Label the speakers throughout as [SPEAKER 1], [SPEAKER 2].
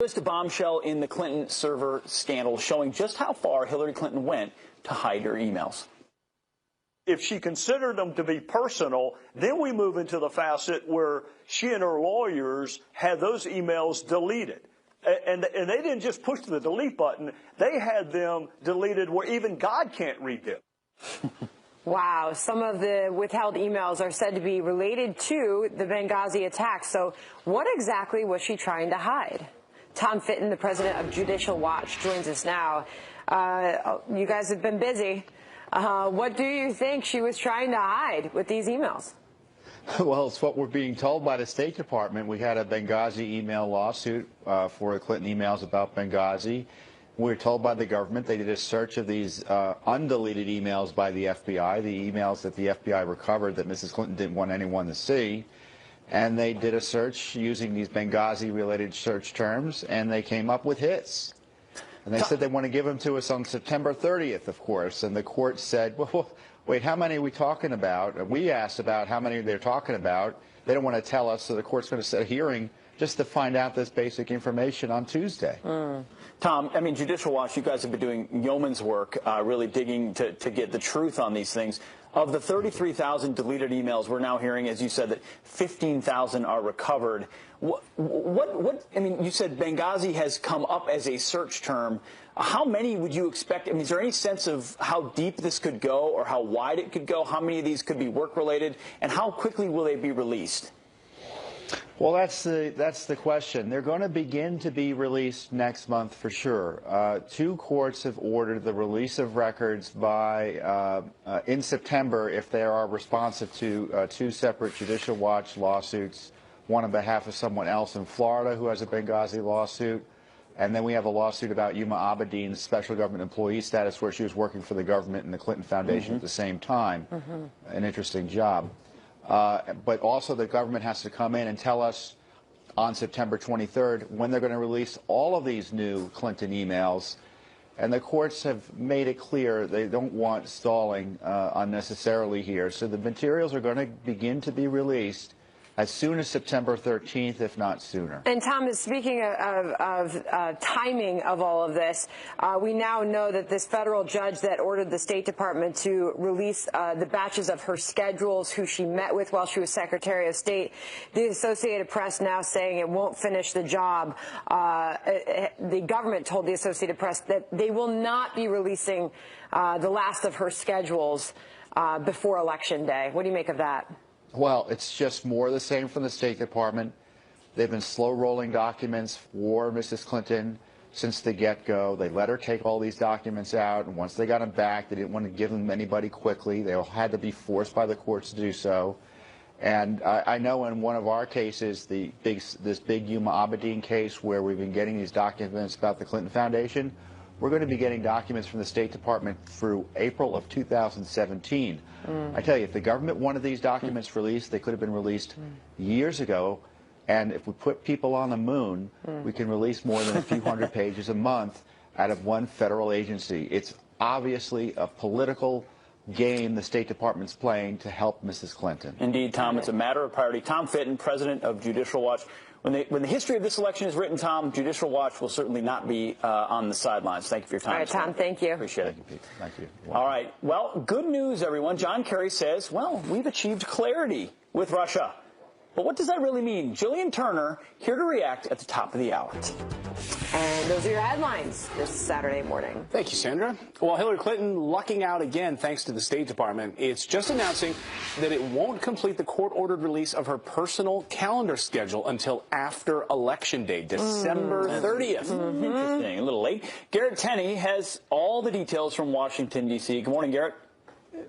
[SPEAKER 1] Just a bombshell in the Clinton server scandal showing just how far Hillary Clinton went to hide her emails.
[SPEAKER 2] If she considered them to be personal, then we move into the facet where she and her lawyers had those emails deleted. And they didn't just push the delete button. They had them deleted where even God can't read them.
[SPEAKER 3] Wow. Some of the withheld emails are said to be related to the Benghazi attack. So what exactly was she trying to hide? Tom Fitton, the president of Judicial Watch, joins us now. You guys have been busy. What do you think she was trying to hide with these emails?
[SPEAKER 4] Well, it's what we're being told by the State Department. We had a Benghazi email lawsuit for the Clinton emails about Benghazi. We were told by the government they did a search of these undeleted emails by the FBI, the emails that the FBI recovered that Mrs. Clinton didn't want anyone to see. And they did a search using these Benghazi-related search terms, and they came up with hits. And they said they want to give them to us on September 30th, of course. And the court said, well, wait, how many are we talking about? And we asked about how many they're talking about. They don't want to tell us, so the court's going to set a hearing just to find out this basic information on Tuesday.
[SPEAKER 1] Tom, I mean, Judicial Watch, you guys have been doing yeoman's work, really digging to get the truth on these things. Of the 33,000 deleted emails, we're now hearing, as you said, that 15,000 are recovered. I mean, you said Benghazi has come up as a search term. How many would you expect? I mean, is there any sense of how deep this could go or how wide it could go? How many of these could be work-related? And how quickly will they be released?
[SPEAKER 4] Well, that's the question. They're going to begin to be released next month for sure. Two courts have ordered the release of records by in September if they are responsive to two separate Judicial Watch lawsuits, one on behalf of someone else in Florida who has a Benghazi lawsuit, and then we have a lawsuit about Yuma Abedin's special government employee status where she was working for the government and the Clinton Foundation at the same time. An interesting job. But also the government has to come in and tell us on September 23rd when they're going to release all of these new Clinton emails. And the courts have made it clear they don't want stalling unnecessarily here. So the materials are going to begin to be released as soon as September 13th, if not sooner.
[SPEAKER 3] And Thomas, speaking of timing of all of this, we now know that this federal judge that ordered the State Department to release the batches of her schedules, who she met with while she was Secretary of State, the Associated Press now saying it won't finish the job. The government told the Associated Press that they will not be releasing the last of her schedules before Election Day. What do you make of that?
[SPEAKER 4] Well, it's just more of the same from the State Department. They've been slow-rolling documents for Mrs. Clinton since the get-go. They let her take all these documents out, and once they got them back, they didn't want to give them to anybody quickly. They all had to be forced by the courts to do so. And I know in one of our cases, this big Yuma Abedin case where we've been getting these documents about the Clinton Foundation, we're going to be getting documents from the State Department through April of 2017. I tell you, if the government wanted these documents released, they could have been released years ago. And if we put people on the moon, we can release more than a few hundred pages a month out of one federal agency. It's obviously a political game the State Department's playing to help Mrs. Clinton.
[SPEAKER 1] Indeed, Tom, it's a matter of priority. Tom Fitton, president of Judicial Watch. When the history of this election is written, Tom, Judicial Watch will certainly not be on the sidelines. Thank you for your time.
[SPEAKER 3] All right, Tom, thank you.
[SPEAKER 1] Appreciate it.
[SPEAKER 4] Thank you, Pete. Thank you.
[SPEAKER 1] All right. Well, good news, everyone. John Kerry says, well, we've achieved clarity with Russia. But what does that really mean? Jillian Turner here to react at the top of the hour.
[SPEAKER 3] And those are your headlines this Saturday morning.
[SPEAKER 5] Thank you, Sandra. Well, Hillary Clinton lucking out again thanks to the State Department. It's just announcing that it won't complete the court-ordered release of her personal calendar schedule until after Election Day, December 30th.
[SPEAKER 1] Interesting. A little late. Garrett Tenney has all the details from Washington, D.C. Good morning, Garrett.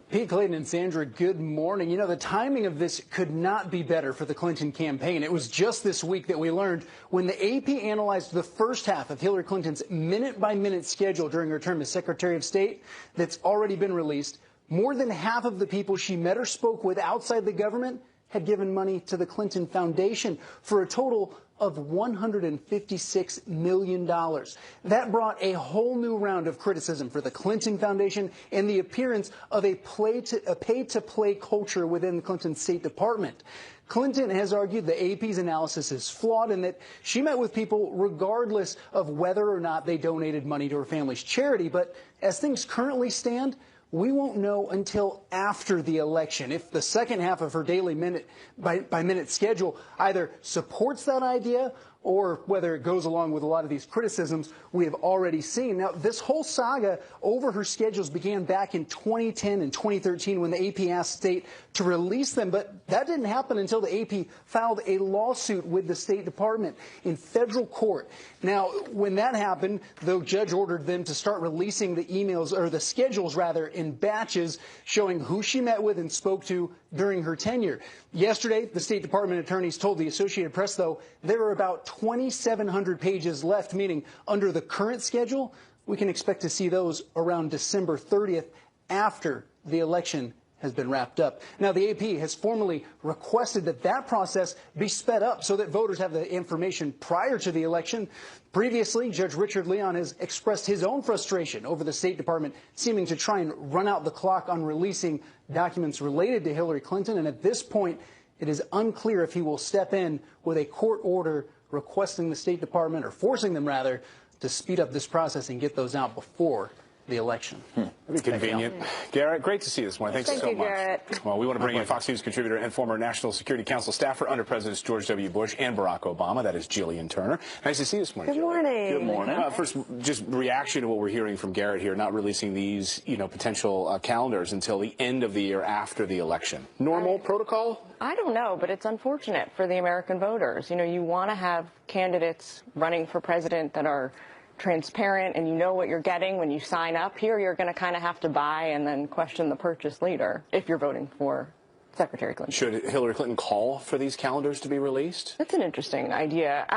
[SPEAKER 6] Pete, Clayton, and Sandra, good morning. You know, the timing of this could not be better for the Clinton campaign. It was just this week that we learned when the AP analyzed the first half of Hillary Clinton's minute-by-minute schedule during her term as Secretary of State that's already been released. More than half of the people she met or spoke with outside the government had given money to the Clinton Foundation for a total of $156 million. That brought a whole new round of criticism for the Clinton Foundation and the appearance of a pay-to-play culture within the Clinton State Department. Clinton has argued the AP's analysis is flawed and that she met with people regardless of whether or not they donated money to her family's charity. But as things currently stand, we won't know until after the election if the second half of her daily minute-by-minute schedule either supports that idea or whether it goes along with a lot of these criticisms we have already seen. Now, this whole saga over her schedules began back in 2010 and 2013 when the AP asked State to release them, but that didn't happen until the AP filed a lawsuit with the State Department in federal court. Now, when that happened, the judge ordered them to start releasing the emails, or the schedules rather, in batches showing who she met with and spoke to during her tenure. Yesterday, the State Department attorneys told the Associated Press, though, there are about 2,700 pages left, meaning under the current schedule, we can expect to see those around December 30th after the election has been wrapped up. Now, the AP has formally requested that that process be sped up so that voters have the information prior to the election. Previously, Judge Richard Leon has expressed his own frustration over the State Department seeming to try and run out the clock on releasing documents related to Hillary Clinton. And at this point, it is unclear if he will step in with a court order requesting the State Department, or forcing them rather, to speed up this process and get those out before the election.
[SPEAKER 5] That'd be convenient. Garrett, great to see you this morning. Thanks so much.
[SPEAKER 3] Garrett.
[SPEAKER 5] Well, we want to bring in Fox News contributor and former National Security Council staffer under Presidents George W. Bush and Barack Obama. That is Jillian Turner. Nice to see you this morning.
[SPEAKER 3] Good morning.
[SPEAKER 2] Good morning.
[SPEAKER 5] First, just reaction to what we're hearing from Garrett here, not releasing these, potential calendars until the end of the year after the election. Normal protocol?
[SPEAKER 7] I don't know, but it's unfortunate for the American voters. You want to have candidates running for president that are transparent and you know what you're getting when you sign up. Here you're going to kind of have to buy and then question the purchase later if you're voting for Secretary Clinton.
[SPEAKER 5] Should Hillary Clinton call for these calendars to be released?
[SPEAKER 7] That's an interesting idea.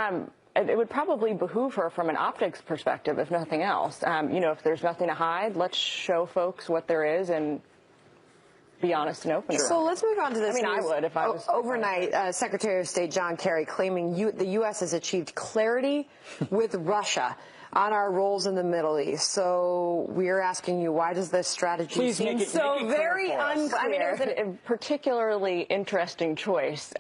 [SPEAKER 7] It would probably behoove her from an optics perspective, if nothing else. If there's nothing to hide, let's show folks what there is and be honest and open.
[SPEAKER 3] So let's move on to this.
[SPEAKER 7] I would if I was.
[SPEAKER 3] Overnight, Secretary of State John Kerry claiming the U.S. has achieved clarity with Russia on our roles in the Middle East. So we're asking you, why does this strategy seem so very unclear?
[SPEAKER 7] It's a particularly interesting choice.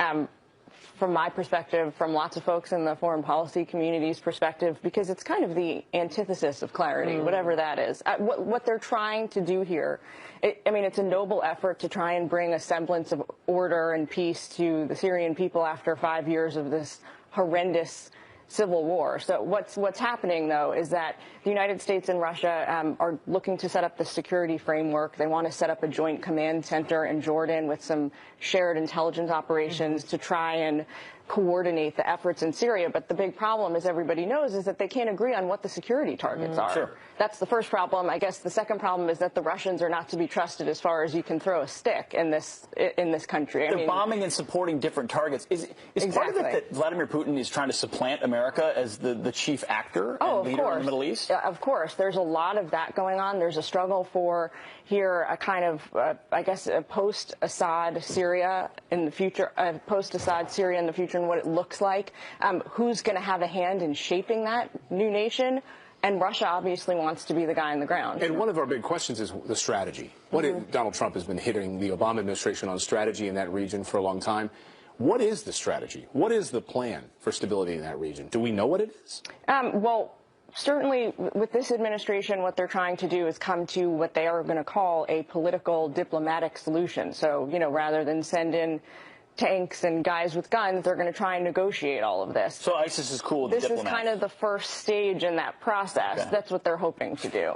[SPEAKER 7] From my perspective, from lots of folks in the foreign policy community's perspective, because it's kind of the antithesis of clarity, whatever that is. What they're trying to do here, it's a noble effort to try and bring a semblance of order and peace to the Syrian people after 5 years of this horrendous civil war. So what's happening, though, is that the United States and Russia are looking to set up the security framework. They want to set up a joint command center in Jordan with some shared intelligence operations to try and coordinate the efforts in Syria. But the big problem, as everybody knows, is that they can't agree on what the security targets are.
[SPEAKER 1] Sure.
[SPEAKER 7] That's the first problem. I guess the second problem is that the Russians are not to be trusted as far as you can throw a stick in this country.
[SPEAKER 1] They're bombing and supporting different targets. Is part of it that Vladimir Putin is trying to supplant America as the chief actor and leader in the Middle East?
[SPEAKER 7] Of course. There's a lot of that going on. There's a struggle for here a kind of, a post-Assad Syria in the future, post-Assad Syria in the future and what it looks like. Who's going to have a hand in shaping that new nation? And Russia obviously wants to be the guy on the ground.
[SPEAKER 5] And one of our big questions is the strategy. Donald Trump has been hitting the Obama administration on strategy in that region for a long time. What is the strategy? What is the plan for stability in that region? Do we know what it is?
[SPEAKER 7] Well, certainly with this administration, what they're trying to do is come to what they are going to call a political diplomatic solution. So, rather than send in tanks and guys with guns, they're going to try and negotiate all of this.
[SPEAKER 1] So ISIS is cool with
[SPEAKER 7] This
[SPEAKER 1] diplomats.
[SPEAKER 7] is kind of the first stage in that process.
[SPEAKER 1] Okay.
[SPEAKER 7] That's what they're hoping to do.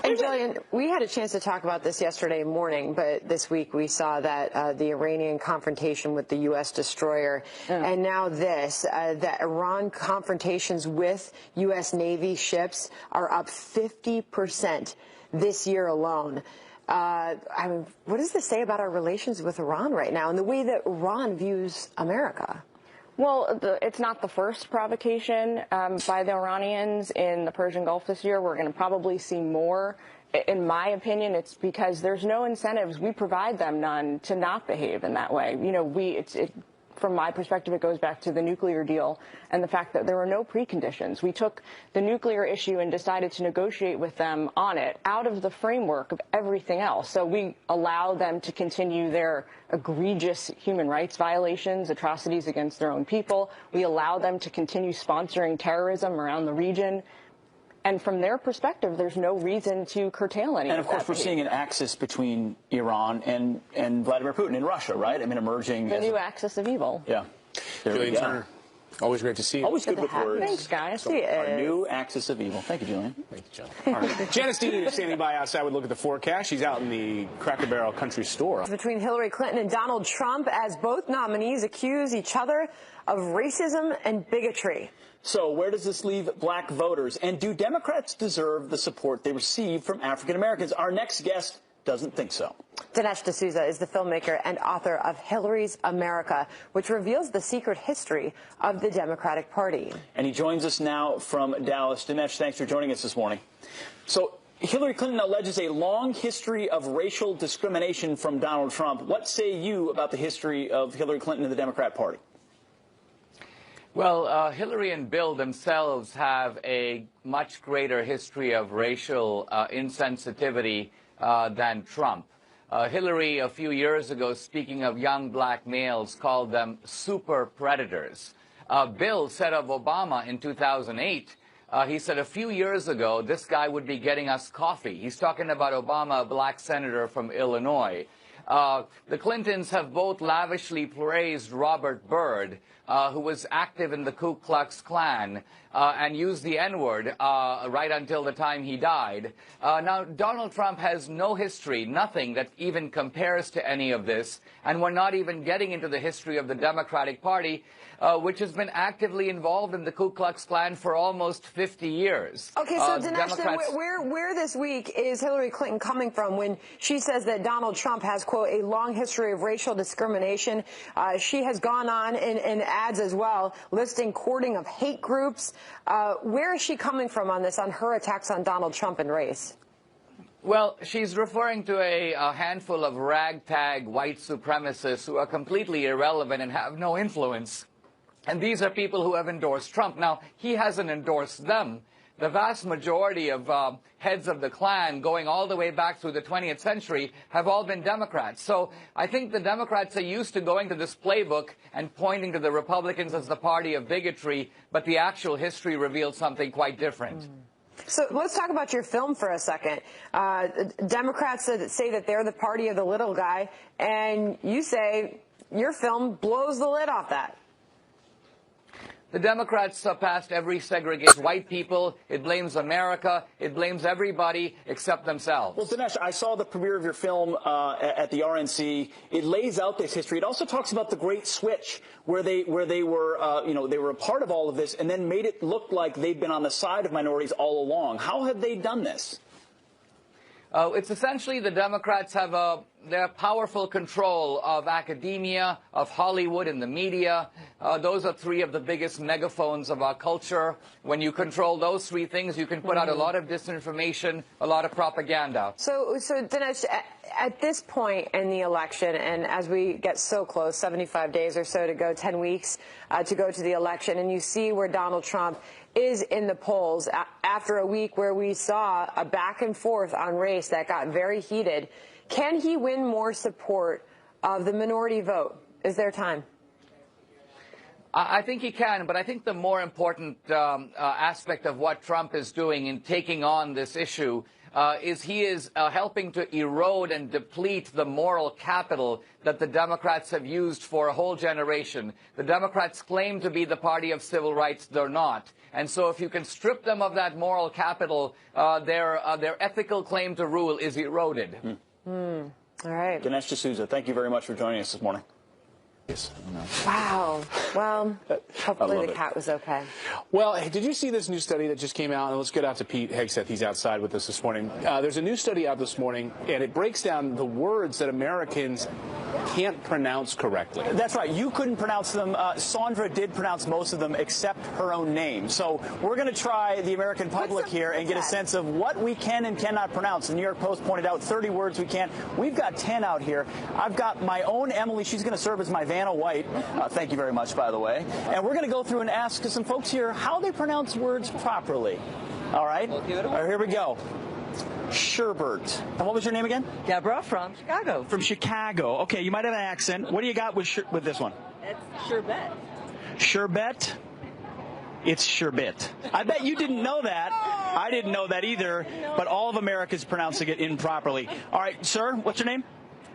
[SPEAKER 3] And Jillian, we had a chance to talk about this yesterday morning, but this week we saw that the Iranian confrontation with the U.S. destroyer, and now this, that Iran confrontations with U.S. Navy ships are up 50% this year alone. What does this say about our relations with Iran right now and the way that Iran views America?
[SPEAKER 7] Well, it's not the first provocation by the Iranians in the Persian Gulf this year. We're going to probably see more. In my opinion, it's because there's no incentives. We provide them none to not behave in that way. from my perspective, it goes back to the nuclear deal and the fact that there were no preconditions. We took the nuclear issue and decided to negotiate with them on it out of the framework of everything else. So we allow them to continue their egregious human rights violations, atrocities against their own people. We allow them to continue sponsoring terrorism around the region. And from their perspective, there's no reason to curtail any of that.
[SPEAKER 1] And of course, we're seeing an axis between Iran and Vladimir Putin in Russia, right? I mean, emerging.
[SPEAKER 7] The new axis of evil.
[SPEAKER 1] Yeah.
[SPEAKER 5] Julian Turner, always great to see you.
[SPEAKER 1] Always good with words.
[SPEAKER 7] Thanks, guys.
[SPEAKER 1] Our new axis of evil. Thank you, Julian.
[SPEAKER 5] Thank you, John. All right. Janice Dean is standing by outside with a look at the forecast. She's out in the Cracker Barrel Country Store.
[SPEAKER 3] Between Hillary Clinton and Donald Trump, as both nominees accuse each other of racism and bigotry.
[SPEAKER 1] So where does this leave black voters? And do Democrats deserve the support they receive from African Americans? Our next guest doesn't think so.
[SPEAKER 3] Dinesh D'Souza is the filmmaker and author of Hillary's America, which reveals the secret history of the Democratic Party.
[SPEAKER 1] And he joins us now from Dallas. Dinesh, thanks for joining us this morning. So Hillary Clinton alleges a long history of racial discrimination from Donald Trump. What say you about the history of Hillary Clinton and the Democrat Party?
[SPEAKER 8] Well, Hillary and Bill themselves have a much greater history of racial insensitivity than Trump. Hillary, a few years ago, speaking of young black males, called them super predators. Bill said of Obama in 2008, he said a few years ago, this guy would be getting us coffee. He's talking about Obama, a black senator from Illinois. The Clintons have both lavishly praised Robert Byrd, who was active in the Ku Klux Klan and used the N-word right until the time he died. Now, Donald Trump has no history, nothing that even compares to any of this, and we're not even getting into the history of the Democratic Party, which has been actively involved in the Ku Klux Klan for almost 50 years.
[SPEAKER 3] Okay, so Dinesh, where this week is Hillary Clinton coming from when she says that Donald Trump has, quote, a long history of racial discrimination? She has gone on in ads as well, listing courting of hate groups. Where is she coming from on this, on her attacks on Donald Trump and race?
[SPEAKER 8] Well, she's referring to a handful of ragtag white supremacists who are completely irrelevant and have no influence. And these are people who have endorsed Trump. Now, he hasn't endorsed them. The vast majority of heads of the Klan, going all the way back through the 20th century, have all been Democrats. So I think the Democrats are used to going to this playbook and pointing to the Republicans as the party of bigotry, but the actual history reveals something quite different.
[SPEAKER 3] So let's talk about your film for a second. Democrats say that they're the party of the little guy, and you say your film blows the lid off that.
[SPEAKER 8] The Democrats passed every segregation. White people, it blames America, it blames everybody except themselves.
[SPEAKER 1] Well, Dinesh, I saw the premiere of your film at the RNC. It lays out this history. It also talks about the Great Switch, where they were, they were a part of all of this, and then made it look like they've been on the side of minorities all along. How have they done this?
[SPEAKER 8] It's essentially the Democrats have their powerful control of academia, of Hollywood and the media. Those are three of the biggest megaphones of our culture. When you control those three things, you can put out a lot of disinformation, a lot of propaganda.
[SPEAKER 3] So Dinesh, at this point in the election, and as we get so close, 75 days or so to go, 10 weeks to go to the election, and you see where Donald Trump is in the polls after a week where we saw a back and forth on race that got very heated, can he win more support of the minority vote? Is there time?
[SPEAKER 8] I think he can, but I think the more important aspect of what Trump is doing in taking on this issue is he is helping to erode and deplete the moral capital that the Democrats have used for a whole generation. The Democrats claim to be the party of civil rights. They're not. And so if you can strip them of that moral capital, their ethical claim to rule is eroded.
[SPEAKER 3] All right.
[SPEAKER 1] Dinesh D'Souza, thank you very much for joining us this morning.
[SPEAKER 5] Yes.
[SPEAKER 3] Wow. Well, hopefully the cat was okay.
[SPEAKER 5] Well, did you see this new study that just came out? And let's get out to Pete Hegseth. He's outside with us this morning. There's a new study out this morning, and it breaks down the words that Americans can't pronounce correctly.
[SPEAKER 1] That's right. You couldn't pronounce them. Sandra did pronounce most of them except her own name. So we're going to try the American public here and get a sense of what we can and cannot pronounce. The New York Post pointed out 30 words we can't. We've got 10 out here. I've got my own Emily. She's going to serve as my Vanna White. Thank you very much, by the way. And we're going to go through and ask some folks here how they pronounce words properly. All right? All right, here we go. Sherbert. And what was your name again?
[SPEAKER 9] Deborah from Chicago.
[SPEAKER 1] From Chicago. Okay, you might have an accent. What do you got with this one?
[SPEAKER 9] It's sherbet.
[SPEAKER 1] Sherbet? It's sherbet. I bet you didn't know that. I didn't know that either, but all of America's pronouncing it improperly. All right, sir, what's your name?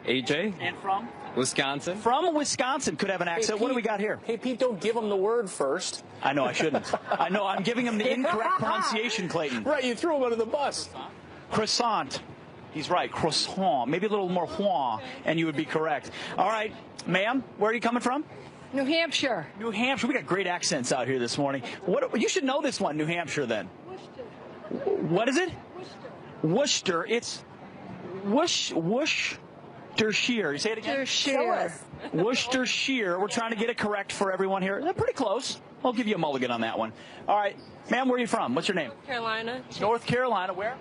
[SPEAKER 10] AJ.
[SPEAKER 1] And from?
[SPEAKER 10] Wisconsin.
[SPEAKER 1] From Wisconsin. Could have an accent.
[SPEAKER 5] Pete,
[SPEAKER 1] what do we got here?
[SPEAKER 5] Hey, Pete, don't give him the word first.
[SPEAKER 1] I know I shouldn't. I know I'm giving him the incorrect pronunciation, Clayton.
[SPEAKER 5] Right, you threw him under the bus.
[SPEAKER 1] Croissant. He's right, croissant. Maybe a little more huan, and you would be correct. All right, ma'am, where are you coming from?
[SPEAKER 9] New Hampshire.
[SPEAKER 1] New Hampshire. We got great accents out here this morning. What? You should know this one, New Hampshire, then.
[SPEAKER 9] Worcester.
[SPEAKER 1] What is it?
[SPEAKER 9] Worcester.
[SPEAKER 1] Worcester. It's Worcestershire. You say it again?
[SPEAKER 9] Worcestershire.
[SPEAKER 1] Worcestershire. We're trying to get it correct for everyone here. They're pretty close. I'll give you a mulligan on that one. All right, ma'am, where are you from? What's your name?
[SPEAKER 9] North Carolina.
[SPEAKER 1] North Carolina. Where?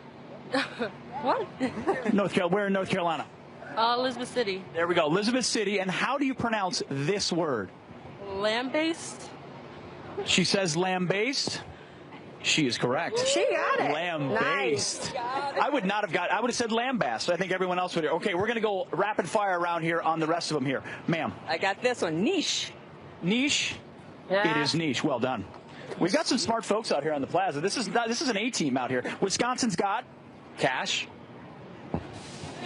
[SPEAKER 9] What?
[SPEAKER 1] North Carolina. Where in North Carolina?
[SPEAKER 9] Elizabeth City.
[SPEAKER 1] There we go, Elizabeth City. And how do you pronounce this word?
[SPEAKER 9] Lamb-based.
[SPEAKER 1] She says lamb-based. She is correct.
[SPEAKER 3] She got it.
[SPEAKER 1] Lamb-based.
[SPEAKER 3] Nice.
[SPEAKER 1] I would have said lambast. I think everyone else would. Okay, we're going to go rapid fire around here on the rest of them here. Ma'am.
[SPEAKER 9] I got this one. Niche.
[SPEAKER 1] Niche.
[SPEAKER 3] Yeah.
[SPEAKER 1] It is niche. Well done. We've got some smart folks out here on the plaza. This is an A-team out here. Wisconsin's got cash.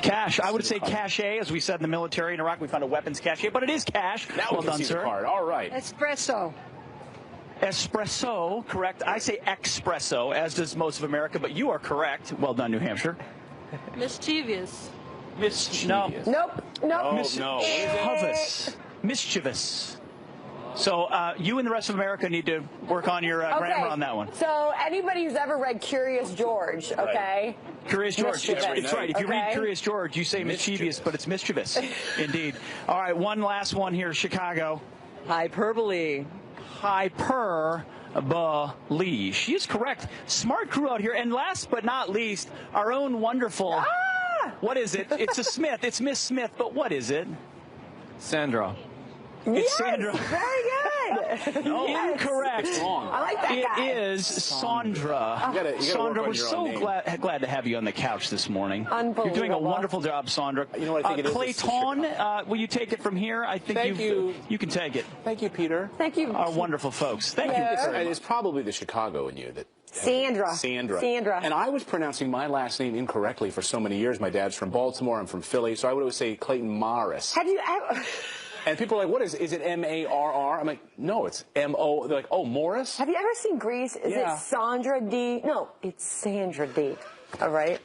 [SPEAKER 1] Cash. I would say cache, as we said in the military in Iraq. We found a weapons cache, but it is cash.
[SPEAKER 5] Now
[SPEAKER 1] well
[SPEAKER 5] we can
[SPEAKER 1] done,
[SPEAKER 5] see
[SPEAKER 1] sir.
[SPEAKER 5] the card. All right.
[SPEAKER 9] Espresso.
[SPEAKER 1] Espresso, correct. I say espresso, as does most of America, but you are correct. Well done, New Hampshire.
[SPEAKER 9] Mischievous.
[SPEAKER 1] No.
[SPEAKER 3] Nope.
[SPEAKER 5] Oh,
[SPEAKER 1] Mischievous. Mischievous. So you and the rest of America need to work on your grammar on that one.
[SPEAKER 3] So anybody who's ever read Curious George, okay?
[SPEAKER 1] Right. Curious George. It's right. If you read Curious George, you say mischievous, but it's mischievous. Indeed. All right, one last one here, Chicago.
[SPEAKER 9] Hyperbole.
[SPEAKER 1] Hyperbole. She is correct. Smart crew out here. And last but not least, our own wonderful. What is it? It's a Smith. It's Miss Smith, but what is it?
[SPEAKER 10] Sandra.
[SPEAKER 1] It's Sandra.
[SPEAKER 3] Very good.
[SPEAKER 1] No,
[SPEAKER 3] Yes.
[SPEAKER 1] incorrect.
[SPEAKER 3] I like that guy.
[SPEAKER 1] It is Sandra.
[SPEAKER 5] You gotta
[SPEAKER 1] Sandra,
[SPEAKER 5] work on
[SPEAKER 1] we're
[SPEAKER 5] your
[SPEAKER 1] so
[SPEAKER 5] own name.
[SPEAKER 1] glad to have you on the couch this morning.
[SPEAKER 3] Unbelievable.
[SPEAKER 1] You're doing a wonderful job, Sandra.
[SPEAKER 5] You know what I think it is? It's the
[SPEAKER 1] Clayton,
[SPEAKER 5] Chicago.
[SPEAKER 1] will you take it from here? I think
[SPEAKER 5] Thank you.
[SPEAKER 1] You can take it.
[SPEAKER 5] Thank you, Peter.
[SPEAKER 3] Thank you.
[SPEAKER 1] Our wonderful folks. Thank you.
[SPEAKER 5] And it's probably the Chicago in you that.
[SPEAKER 3] Sandra.
[SPEAKER 5] Sandra. And I was pronouncing my last name incorrectly for so many years. My dad's from Baltimore. I'm from Philly. So I would always say Clayton Morris.
[SPEAKER 3] Have you?
[SPEAKER 5] And people are like, what is it? Is it M-A-R-R? I'm like, no, it's M-O. They're like, oh, Morris?
[SPEAKER 3] Have you ever seen Grease? Is
[SPEAKER 5] Yeah.
[SPEAKER 3] it Sandra D? No, it's Sandra D. All right.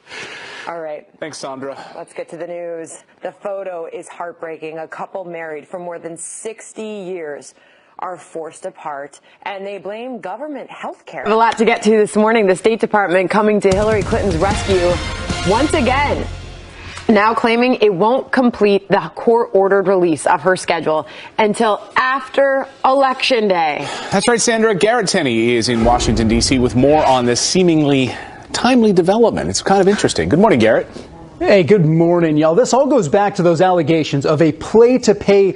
[SPEAKER 3] All right.
[SPEAKER 5] Thanks, Sandra.
[SPEAKER 3] Let's get to the news. The photo is heartbreaking. A couple married for more than 60 years are forced apart, and they blame government health care. A lot to get to this morning. The State Department coming to Hillary Clinton's rescue once again, now claiming it won't complete the court-ordered release of her schedule until after Election Day.
[SPEAKER 5] That's right, Sandra. Garrett Tenney is in Washington, D.C. with more on this seemingly timely development. It's kind of interesting. Good morning, Garrett.
[SPEAKER 6] Hey, good morning, y'all. This all goes back to those allegations of a pay-to-play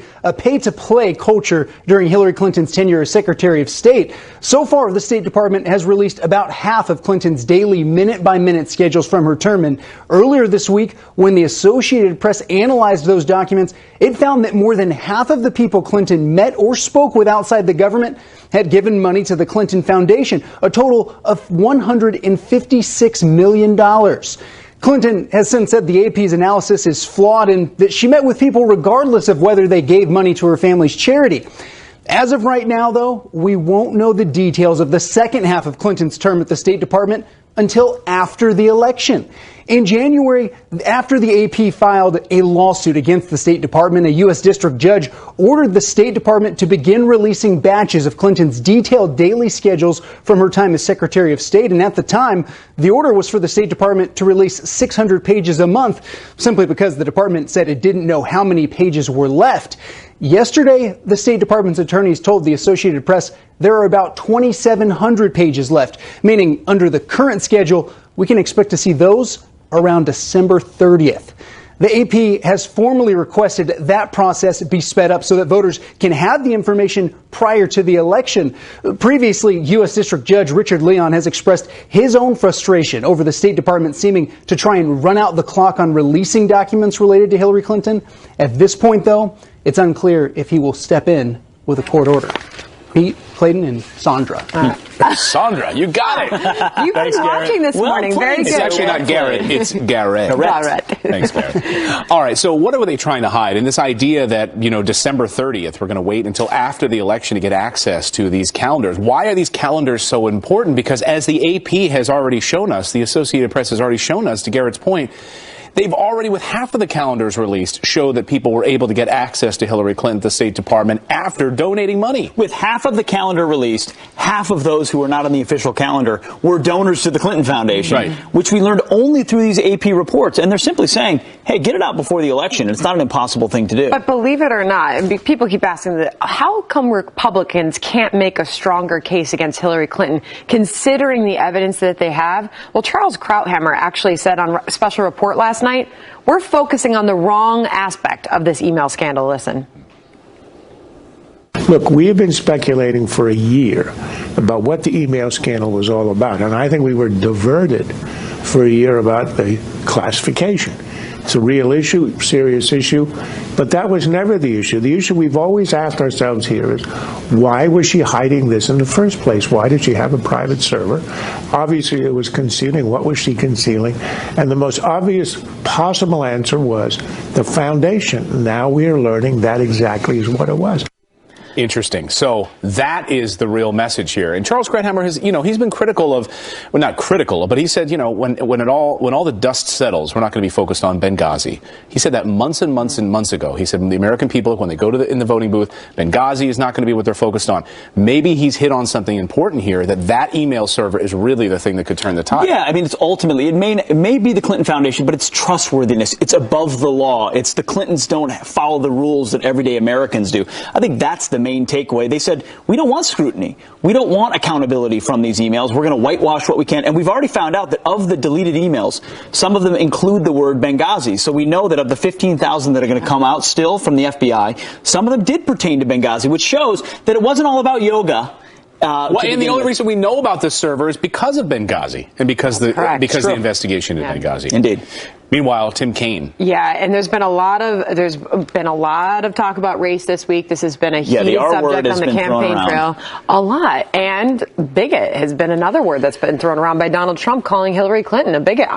[SPEAKER 6] culture during Hillary Clinton's tenure as Secretary of State. So far, the State Department has released about half of Clinton's daily minute-by-minute schedules from her term. And earlier this week, when the Associated Press analyzed those documents, it found that more than half of the people Clinton met or spoke with outside the government had given money to the Clinton Foundation, a total of $156 million. Clinton has since said the AP's analysis is flawed and that she met with people regardless of whether they gave money to her family's charity. As of right now, though, we won't know the details of the second half of Clinton's term at the State Department until after the election. In January, after the AP filed a lawsuit against the State Department, a U.S. district judge ordered the State Department to begin releasing batches of Clinton's detailed daily schedules from her time as Secretary of State. And at the time, the order was for the State Department to release 600 pages a month, simply because the department said it didn't know how many pages were left. Yesterday, the State Department's attorneys told the Associated Press there are about 2,700 pages left, meaning under the current schedule, we can expect to see those around December 30th. The AP has formally requested that process be sped up so that voters can have the information prior to the election. Previously, U.S. District Judge Richard Leon has expressed his own frustration over the State Department seeming to try and run out the clock on releasing documents related to Hillary Clinton. At this point, though, it's unclear if he will step in with a court order. Pete, Clayton, and Sandra.
[SPEAKER 5] Sandra, you got it.
[SPEAKER 3] You've been watching this morning. Very good.
[SPEAKER 5] It's actually not Garrett, it's Garrett.
[SPEAKER 3] Garrett.
[SPEAKER 5] Thanks, Garrett. All right, so what were they trying to hide? And this idea that, December 30th, we're going to wait until after the election to get access to these calendars. Why are these calendars so important? Because as the AP has already shown us, the Associated Press has already shown us, to Garrett's point, they've already, with half of the calendars released, showed that people were able to get access to Hillary Clinton at the State Department after donating money.
[SPEAKER 1] With half of the calendar released, half of those who were not on the official calendar were donors to the Clinton Foundation,
[SPEAKER 5] right,
[SPEAKER 1] which we learned only through these AP reports. And they're simply saying, hey, get it out before the election. It's not an impossible thing to do.
[SPEAKER 3] But believe it or not, people keep asking, how come Republicans can't make a stronger case against Hillary Clinton, considering the evidence that they have? Well, Charles Krauthammer actually said on a special report last night, we're focusing on the wrong aspect of this email scandal. Listen.
[SPEAKER 11] Look, we have been speculating for a year about what the email scandal was all about, and I think we were diverted for a year about the classification. It's a real issue, serious issue, but that was never the issue. The issue we've always asked ourselves here is, why was she hiding this in the first place? Why did she have a private server? Obviously, it was concealing. What was she concealing? And the most obvious possible answer was the foundation. Now we are learning that exactly is what it was.
[SPEAKER 5] Interesting. So that is the real message here. And Charles Krauthammer has, he's been critical of, well, not critical, but he said, when all the dust settles, we're not going to be focused on Benghazi. He said that months and months and months ago. He said the American people, when they go to in the voting booth, Benghazi is not going to be what they're focused on. Maybe he's hit on something important here, that email server is really the thing that could turn the tide.
[SPEAKER 1] Yeah, I mean, it's ultimately, it may be the Clinton Foundation, but it's trustworthiness. It's above the law. It's the Clintons don't follow the rules that everyday Americans do. I think that's the main takeaway. They said, we don't want scrutiny. We don't want accountability from these emails. We're going to whitewash what we can. And we've already found out that of the deleted emails, some of them include the word Benghazi. So we know that of the 15,000 that are going to come out still from the FBI, some of them did pertain to Benghazi, which shows that it wasn't all about yoga.
[SPEAKER 5] And the only reason we know about this server is because of Benghazi and because the investigation in Benghazi.
[SPEAKER 1] Indeed.
[SPEAKER 5] Meanwhile, Tim Kaine.
[SPEAKER 3] Yeah, and there's been a lot of talk about race this week. This has been a heated subject on the campaign trail. A lot. And bigot has been another word that's been thrown around by Donald Trump, calling Hillary Clinton a bigot.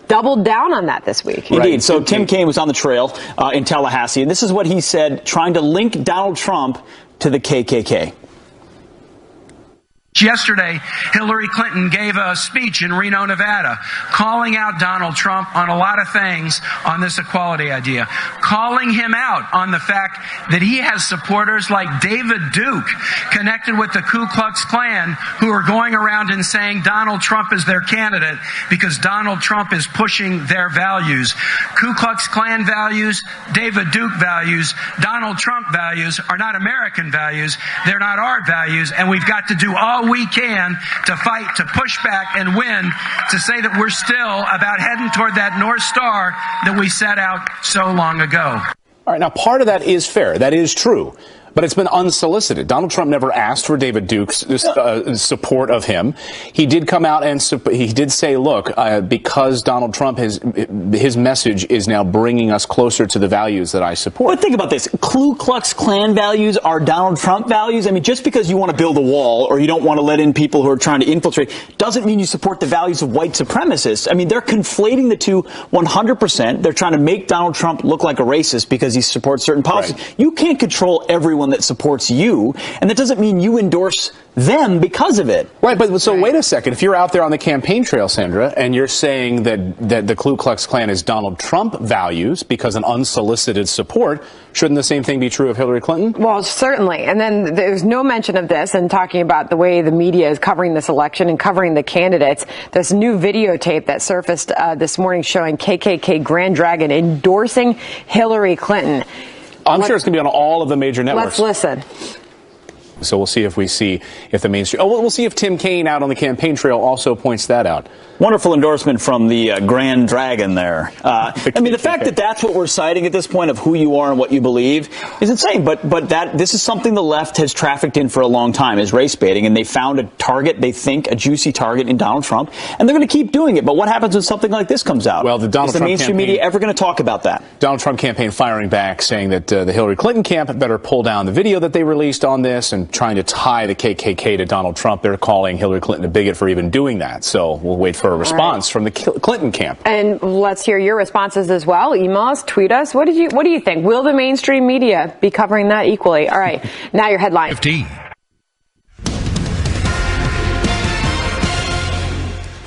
[SPEAKER 3] Doubled down on that this week.
[SPEAKER 1] Indeed. Right. So Tim Kaine was on the trail in Tallahassee, and this is what he said, trying to link Donald Trump to the KKK.
[SPEAKER 12] Yesterday, Hillary Clinton gave a speech in Reno, Nevada, calling out Donald Trump on a lot of things on this equality idea, calling him out on the fact that he has supporters like David Duke connected with the Ku Klux Klan who are going around and saying Donald Trump is their candidate because Donald Trump is pushing their values. Ku Klux Klan values, David Duke values, Donald Trump values are not American values. They're not our values, and we've got to do all we can to fight, to push back and win, to say that we're still about heading toward that North Star that we set out so long ago.
[SPEAKER 5] All right, now part of that is fair. That is true. But it's been unsolicited. Donald Trump never asked for David Duke's support of him. He did come out and he did say, look, because Donald Trump his message is now bringing us closer to the values that I support.
[SPEAKER 1] But think about this. Ku Klux Klan values are Donald Trump values. I mean, just because you want to build a wall or you don't want to let in people who are trying to infiltrate doesn't mean you support the values of white supremacists. I mean, they're conflating the two 100%. They're trying to make Donald Trump look like a racist because he supports certain policies. Right. You can't control everyone anyone that supports you, and that doesn't mean you endorse them because of it.
[SPEAKER 5] Right, but so wait a second. If you're out there on the campaign trail, Sandra, and you're saying that the Ku Klux Klan is Donald Trump values because an unsolicited support, shouldn't the same thing be true of Hillary Clinton?
[SPEAKER 3] Well, certainly. And then there's no mention of this and talking about the way the media is covering this election and covering the candidates. This new videotape that surfaced this morning showing KKK Grand Dragon endorsing Hillary Clinton.
[SPEAKER 5] I'm sure it's going to be on all of the major networks.
[SPEAKER 3] Let's listen.
[SPEAKER 5] So we'll see if the mainstream. Oh, we'll see if Tim Kaine out on the campaign trail also points that out.
[SPEAKER 1] Wonderful endorsement from the Grand Dragon there. I mean, the fact that that's what we're citing at this point of who you are and what you believe is insane. But this is something the left has trafficked in for a long time, is race baiting, and they found a target, they think, a juicy target in Donald Trump, and they're going to keep doing it. But what happens when something like this comes out?
[SPEAKER 5] Well, is the
[SPEAKER 1] mainstream media ever going to talk about that?
[SPEAKER 5] Donald Trump campaign firing back, saying that the Hillary Clinton camp better pull down the video that they released on this and trying to tie the KKK to Donald Trump. They're calling Hillary Clinton a bigot for even doing that. So we'll wait for a response from the Clinton camp.
[SPEAKER 3] And let's hear your responses as well. Email us, tweet us. What do you think? Will the mainstream media be covering that equally? All right. Now your headline.
[SPEAKER 12] 15.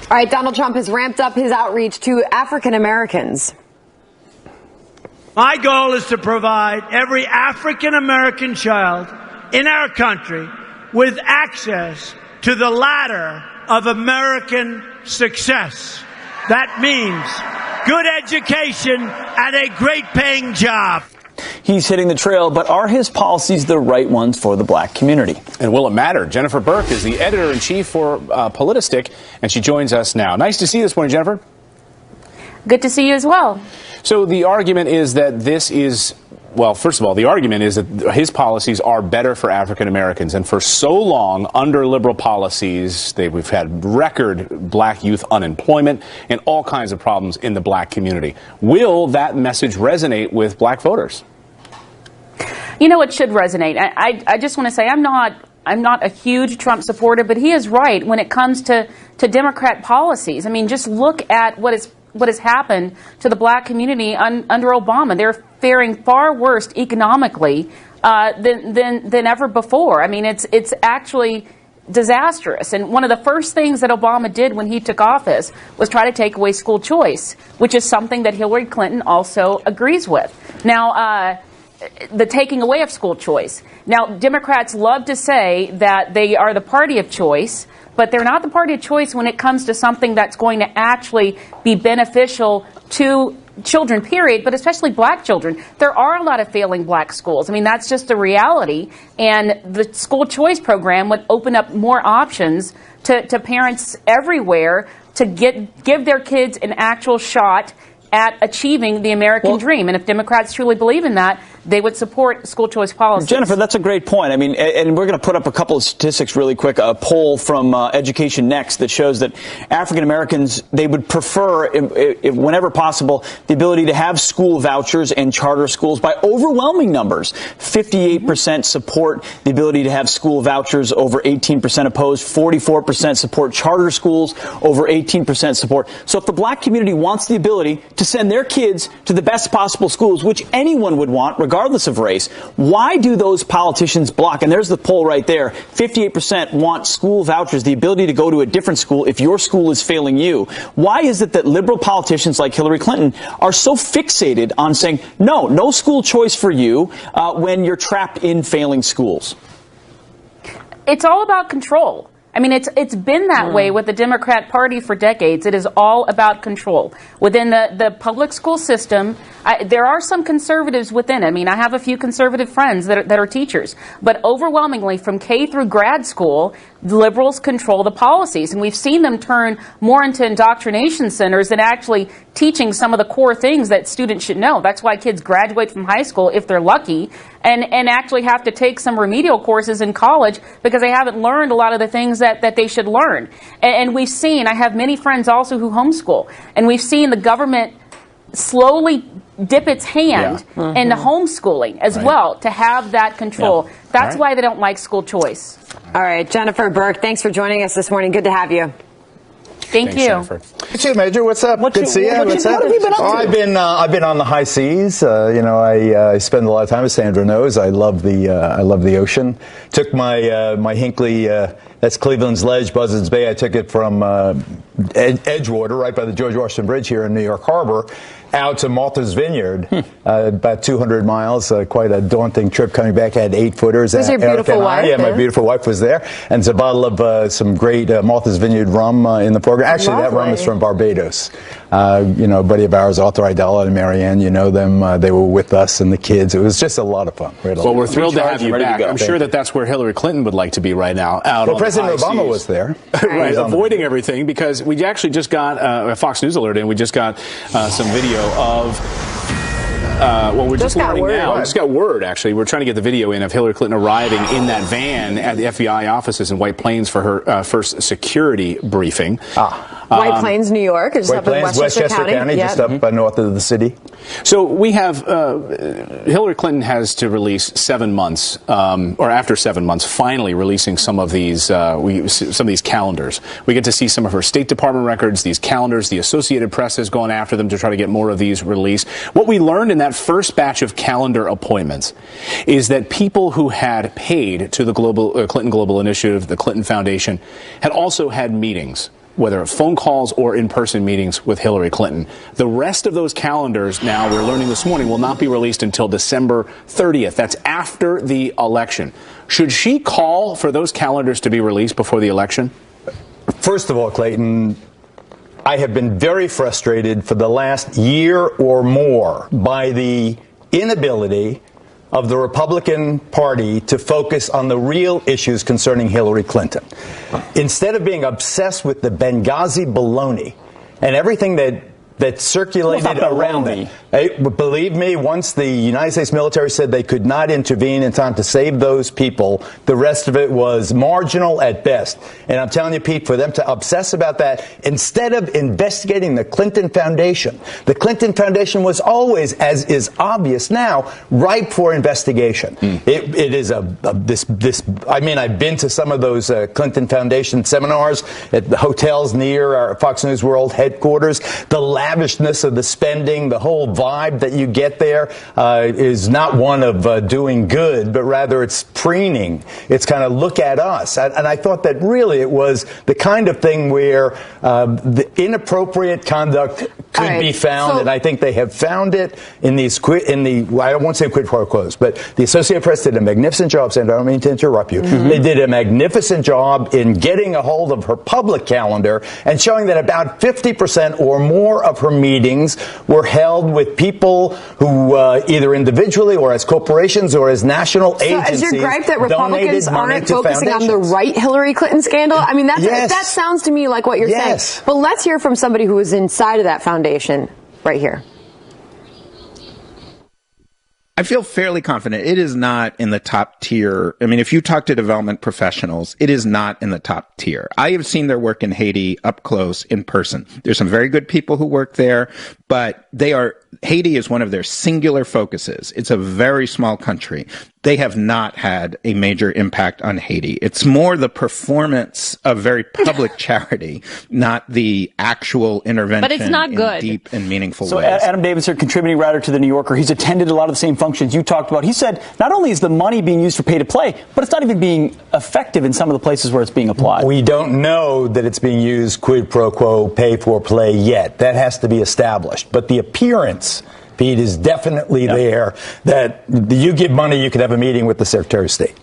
[SPEAKER 3] All right. Donald Trump has ramped up his outreach to African Americans.
[SPEAKER 13] My goal is to provide every African American child in our country with access to the ladder of American success. That means good education and a great paying job.
[SPEAKER 1] He's hitting the trail, but are his policies the right ones for the black community?
[SPEAKER 5] And will it matter? Jennifer Burke is the editor-in-chief for Politistic, and she joins us now. Nice to see you this morning, Jennifer.
[SPEAKER 14] Good to see you as well.
[SPEAKER 5] So the argument is that this is, well, first of all, the argument is that his policies are better for African Americans. And for so long, under liberal policies, we've had record black youth unemployment and all kinds of problems in the black community. Will that message resonate with black voters?
[SPEAKER 14] You know, it should resonate. I just want to say I'm not a huge Trump supporter, but he is right when it comes to Democrat policies. I mean, just look at what has happened to the black community under Obama. They're faring far worse economically than ever before. I mean, it's actually disastrous. And one of the first things that Obama did when he took office was try to take away school choice, which is something that Hillary Clinton also agrees with. Now, the taking away of school choice. Now, Democrats love to say that they are the party of choice, but they're not the party of choice when it comes to something that's going to actually be beneficial to children, period, but especially black children. There are a lot of failing black schools. I mean, that's just a reality. And the school choice program would open up more options to parents everywhere to give their kids an actual shot at achieving the American dream. And if Democrats truly believe in that, they would support school choice policies.
[SPEAKER 1] Jennifer, that's a great point. I mean, and we're going to put up a couple of statistics really quick. A poll from Education Next that shows that African Americans, they would prefer, whenever possible, the ability to have school vouchers and charter schools by overwhelming numbers. 58% support the ability to have school vouchers, over 18% opposed. 44% support charter schools, over 18% support. So if the black community wants the ability to send their kids to the best possible schools, which anyone would want, regardless of race, why do those politicians block? And there's the poll right there. 58% want school vouchers, the ability to go to a different school if your school is failing you. Why is it that liberal politicians like Hillary Clinton are so fixated on saying, no school choice for you when you're trapped in failing schools?
[SPEAKER 14] It's all about control. I mean, it's been that way with the Democrat Party for decades. It is all about control. Within the public school system, there are some conservatives within it. I mean, I have a few conservative friends that are teachers. But overwhelmingly, from K through grad school, liberals control the policies. And we've seen them turn more into indoctrination centers than actually teaching some of the core things that students should know. That's why kids graduate from high school, if they're lucky, and actually have to take some remedial courses in college because they haven't learned a lot of the things that they should learn. And we've seen, I have many friends also who homeschool, and we've seen the government slowly dip its hand into homeschooling as well to have that control. That's why they don't like school choice.
[SPEAKER 3] All right, Jennifer Burke, thanks for joining us this morning. Good to have you.
[SPEAKER 14] Thank you.
[SPEAKER 5] Jennifer.
[SPEAKER 15] Hey, Chief Major, what's up? Good to see you.
[SPEAKER 1] What have you been up to?
[SPEAKER 15] I've been on the high seas. I spend a lot of time, as Sandra knows. I love the ocean. Took my my Hinckley. That's Cleveland's Ledge, Buzzards Bay. I took it from Edgewater, right by the George Washington Bridge here in New York Harbor, out to Martha's Vineyard, about 200 miles. Quite a daunting trip coming back. I had 8-footers.
[SPEAKER 3] Was your beautiful wife
[SPEAKER 15] Yeah,
[SPEAKER 3] there?
[SPEAKER 15] my beautiful wife was there. And it's a bottle of some great Martha's Vineyard rum in the program. Actually, that rum is from Barbados. A buddy of ours, Arthur Idala and Marianne, you know them. They were with us and the kids. It was just a lot of fun.
[SPEAKER 5] Well, we're thrilled to have you back. I'm sure that's where Hillary Clinton would like to be right now. Out on
[SPEAKER 15] President
[SPEAKER 5] the high
[SPEAKER 15] Obama
[SPEAKER 5] seas.
[SPEAKER 15] was there.
[SPEAKER 5] Right, avoiding everything, because we actually just got a Fox News alert, and we just got some video of. Well, we're just learning now. We just got word, actually. We're trying to get the video in of Hillary Clinton arriving in that van at the FBI offices in White Plains for her first security briefing.
[SPEAKER 3] White Plains, New York, just
[SPEAKER 15] White
[SPEAKER 3] up in
[SPEAKER 15] Plains,
[SPEAKER 3] Westchester County,
[SPEAKER 15] just up north of the city.
[SPEAKER 5] So we have Hillary Clinton has to release 7 months, or after 7 months, finally releasing some of these calendars. We get to see some of her State Department records, these calendars. The Associated Press is going after them to try to get more of these released. What we learned in that first batch of calendar appointments is that people who had paid to the Clinton Global Initiative, the Clinton Foundation, had also had meetings, whether phone calls or in-person meetings with Hillary Clinton. The rest of those calendars, now we're learning this morning, will not be released until December 30th. That's after the election. Should she call for those calendars to be released before the election?
[SPEAKER 15] First of all, Clayton, I have been very frustrated for the last year or more by the inability of the Republican Party to focus on the real issues concerning Hillary Clinton. Instead of being obsessed with the Benghazi baloney and everything that circulated around it. Believe me, once the United States military said they could not intervene in time to save those people, the rest of it was marginal at best. And I'm telling you, Pete, for them to obsess about that, instead of investigating the Clinton Foundation was always, as is obvious now, ripe for investigation. It is I mean, I've been to some of those Clinton Foundation seminars at the hotels near our Fox News World headquarters. The lavishness of the spending, the whole vibe that you get there is not one of doing good, but rather it's preening. It's kind of look at us. And I thought that really it was the kind of thing where the inappropriate conduct could be found, and I think they have found it in these I won't say quid pro quos, but the Associated Press did a magnificent job, Sandra, I don't mean to interrupt you. They did a magnificent job in getting a hold of her public calendar and showing that about 50% or more of her meetings were held with people who either individually or as corporations or as national agencies.
[SPEAKER 3] So is your gripe that Republicans aren't focusing on the right Hillary Clinton scandal? I mean, that sounds to me like what you're saying. But let's hear from somebody who was inside of that foundation right here.
[SPEAKER 16] I feel fairly confident it is not in the top tier. I mean, if you talk to development professionals, it is not in the top tier. I have seen their work in Haiti up close in person. There's some very good people who work there, but Haiti is one of their singular focuses. It's a very small country. They have not had a major impact on Haiti. It's more the performance of very public charity, not the actual intervention
[SPEAKER 9] but it's not good.
[SPEAKER 16] In deep and meaningful
[SPEAKER 1] so
[SPEAKER 16] ways.
[SPEAKER 1] Adam Davis, contributing writer to The New Yorker, he's attended a lot of the same functions you talked about. He said not only is the money being used for pay to play, but it's not even being effective in some of the places where it's being applied.
[SPEAKER 15] We don't know that it's being used quid pro quo, pay for play yet. That has to be established. But the appearance, Pete, is definitely there that you give money, you could have a meeting with the Secretary of State.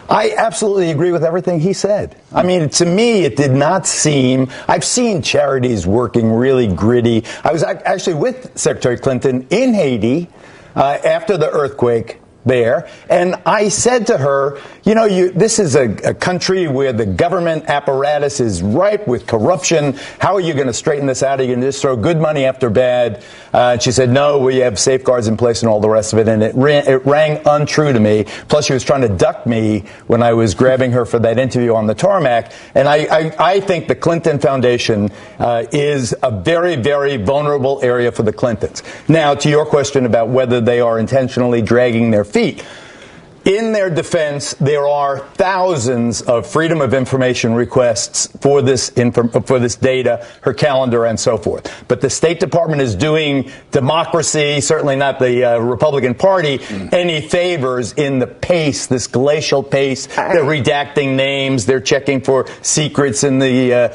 [SPEAKER 15] I absolutely agree with everything he said. I mean, to me, it did not seem, I've seen charities working really gritty. I was actually with Secretary Clinton in Haiti after the earthquake there, and I said to her, you know, this is a country where the government apparatus is ripe with corruption. How are you going to straighten this out? Are you going to just throw good money after bad? She said, no, we have safeguards in place and all the rest of it. And it rang untrue to me. Plus, she was trying to duck me when I was grabbing her for that interview on the tarmac. And I think the Clinton Foundation is a very, very vulnerable area for the Clintons. Now, to your question about whether they are intentionally dragging their feet, In their defense, there are thousands of Freedom of Information requests for this data, her calendar, and so forth. But the State Department is doing democracy, certainly not the Republican Party, any favors in the pace, this glacial pace. They're redacting names. They're checking for secrets in the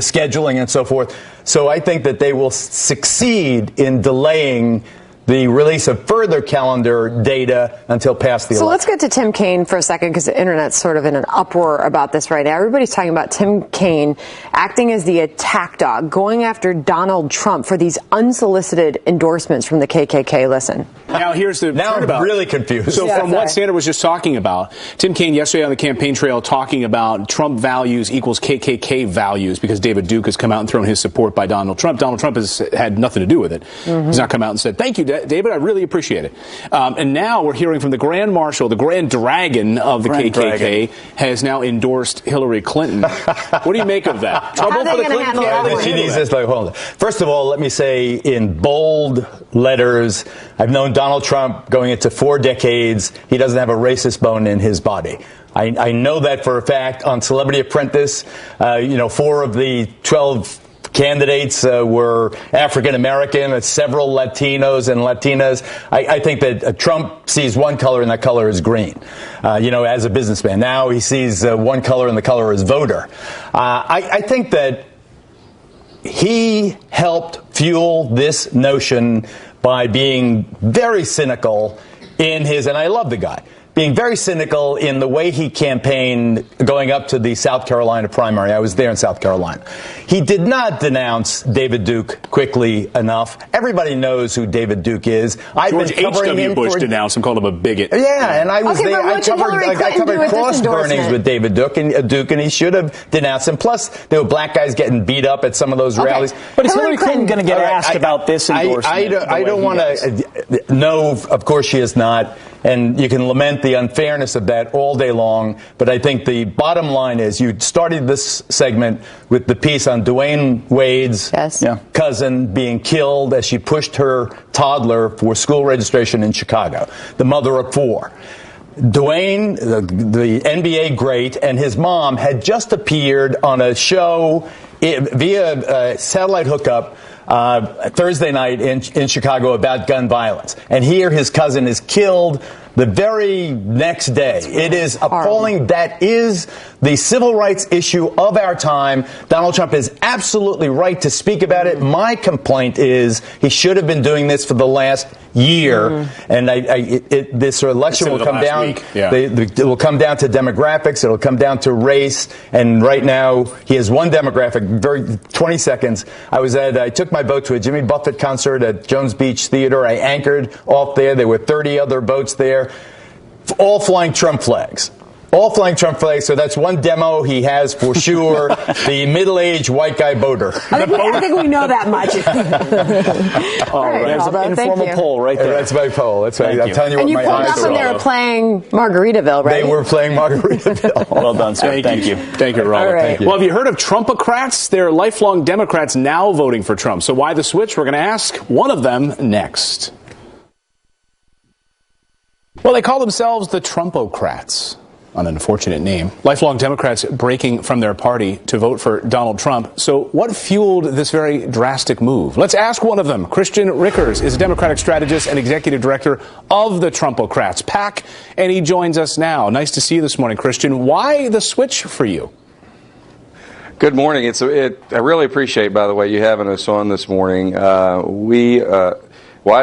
[SPEAKER 15] scheduling and so forth. So I think that they will succeed in delaying the release of further calendar data until past the election.
[SPEAKER 3] So let's get to Tim Kaine for a second, because the internet's sort of in an uproar about this right now. Everybody's talking about Tim Kaine acting as the attack dog, going after Donald Trump for these unsolicited endorsements from the KKK. Listen.
[SPEAKER 5] Now here's the
[SPEAKER 15] now I'm really confused.
[SPEAKER 5] So from what Sandra was just talking about, Tim Kaine yesterday on the campaign trail talking about Trump values equals KKK values, because David Duke has come out and thrown his support by Donald Trump. Donald Trump has had nothing to do with it. He's not come out and said, thank you, David, I really appreciate it. And now we're hearing from the Grand Marshal, the Grand Dragon of the KKK, has now endorsed Hillary Clinton. What do you make of that? Trouble for the Clinton family?
[SPEAKER 15] First of all, let me say in bold letters, I've known Donald Trump going into 4 decades. He doesn't have a racist bone in his body. I know that for a fact. On Celebrity Apprentice, 4 of the 12 candidates were African American, several Latinos and Latinas. I think that Trump sees one color, and that color is green, as a businessman. Now he sees one color, and the color is voter. I think that he helped fuel this notion by being very cynical in his, and I love the guy, being very cynical in the way he campaigned going up to the South Carolina primary. I was there in South Carolina. He did not denounce David Duke quickly enough. Everybody knows who David Duke is.
[SPEAKER 5] George H.W. Bush denounced him, called him a bigot.
[SPEAKER 15] Yeah, and I was there. I covered cross burnings with David Duke, and he should have denounced him. Plus, there were black guys getting beat up at some of those rallies.
[SPEAKER 1] But is Hillary Clinton going to get asked about this endorsement?
[SPEAKER 15] I don't want to. No, of course she is not. And you can lament the unfairness of that all day long. But I think the bottom line is you started this segment with the piece on Dwayne Wade's cousin being killed as she pushed her toddler for school registration in Chicago, the mother of 4. Dwayne, the NBA great, and his mom had just appeared on a show via satellite hookup Thursday night in Chicago about gun violence. And here his cousin is killed the very next day. It is appalling. That is the civil rights issue of our time. Donald Trump is absolutely right to speak about it. My complaint is he should have been doing this for the last year. And this election will come down. It will come down to demographics. It will come down to race. And right now, he has one demographic. 20 seconds. I took my boat to a Jimmy Buffett concert at Jones Beach Theater. I anchored off there. There were 30 other boats there, all flying Trump flags. All flying Trump flags, so that's one demo he has for sure. The middle-aged white guy boater.
[SPEAKER 3] I think we know that much.
[SPEAKER 1] All right, there's an informal poll right there.
[SPEAKER 15] That's my poll. That's right. I'm telling you
[SPEAKER 3] and
[SPEAKER 15] what my eyes are.
[SPEAKER 3] And you pulled up when they were playing Margaritaville, right?
[SPEAKER 15] They were playing Margaritaville.
[SPEAKER 1] Well done, sir. Thank you.
[SPEAKER 5] Thank you, Robert.
[SPEAKER 3] Right.
[SPEAKER 5] Thank you. Well, have you heard of Trumpocrats? They're lifelong Democrats now voting for Trump. So why the switch? We're going to ask one of them next. Well, they call themselves the Trumpocrats. An unfortunate name. Lifelong Democrats breaking from their party to vote for Donald Trump. So what fueled this very drastic move? Let's ask one of them. Christian Rickers is a Democratic strategist and executive director of the Trumpocrats PAC, and he joins us now. Nice to see you this morning, Christian. Why the switch for you?
[SPEAKER 17] Good morning. I really appreciate, by the way, you having us on this morning. Why